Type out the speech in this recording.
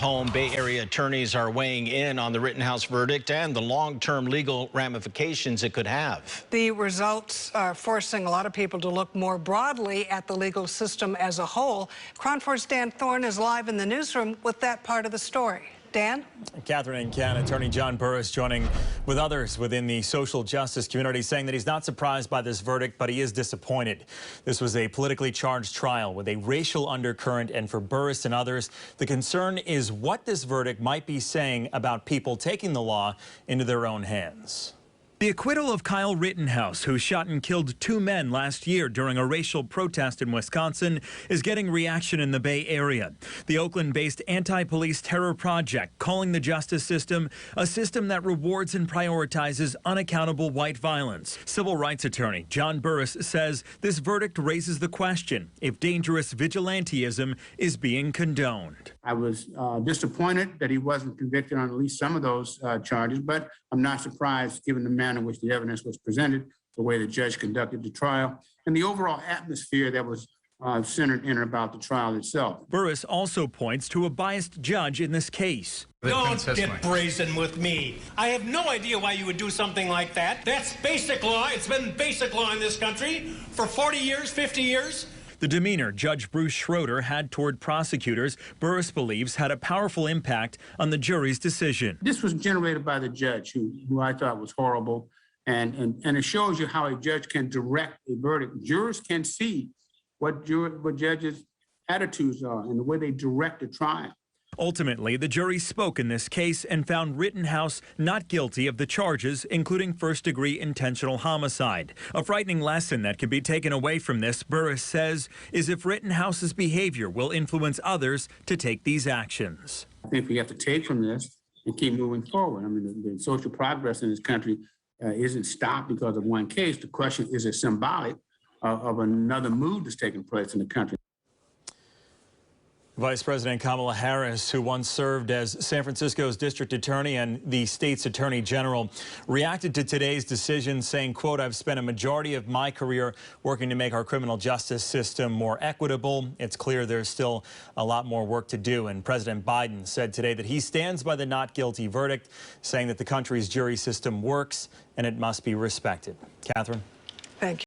Home Bay Area attorneys are weighing in on the Rittenhouse verdict and the long-term legal ramifications it could have. The results are forcing a lot of people to look more broadly at the legal system as a whole. KRON 4's Dan Thorn is live in the newsroom with that part of the story. Dan? Catherine and Ken, Attorney John Burris joining with others within the social justice community, saying that he's not surprised by this verdict, but he is disappointed. This was a politically charged trial with a racial undercurrent, and for Burris and others, the concern is what this verdict might be saying about people taking the law into their own hands. The acquittal of Kyle Rittenhouse, who shot and killed 2 men last year during a racial protest in Wisconsin, is getting reaction in the Bay Area. The Oakland-based anti-police terror project calling the justice system a system that rewards and prioritizes unaccountable white violence. Civil rights attorney John Burris says this verdict raises the question if dangerous vigilantism is being condoned. I was disappointed that he wasn't convicted on at least some of those charges, but I'm not surprised given the manner in which the evidence was presented, the way the judge conducted the trial, and the overall atmosphere that was centered in and about the trial itself. Burris also points to a biased judge in this case. Don't get brazen with me. I have no idea why you would do something like that. That's basic law. It's been basic law in this country for 40 years, 50 years. The demeanor Judge Bruce Schroeder had toward prosecutors, Burris believes had a powerful impact on the jury's decision. This was generated by the judge, who I thought was horrible, and it shows you how a judge can direct a verdict. Jurors can see what judges' attitudes are and the way they direct a trial. Ultimately, the jury spoke in this case and found Rittenhouse not guilty of the charges, including first-degree intentional homicide. A frightening lesson that can be taken away from this, Burris says, is if Rittenhouse's behavior will influence others to take these actions. I think we have to take from this and keep moving forward. I mean, the social progress in this country isn't stopped because of one case. The question is it symbolic of another mood that's taking place in the country. Vice President Kamala Harris, who once served as San Francisco's district attorney and the state's attorney general, reacted to today's decision, saying, quote, "I've spent a majority of my career working to make our criminal justice system more equitable. It's clear there's still a lot more work to do." And President Biden said today that he stands by the not guilty verdict, saying that the country's jury system works and it must be respected. Catherine? Thank you.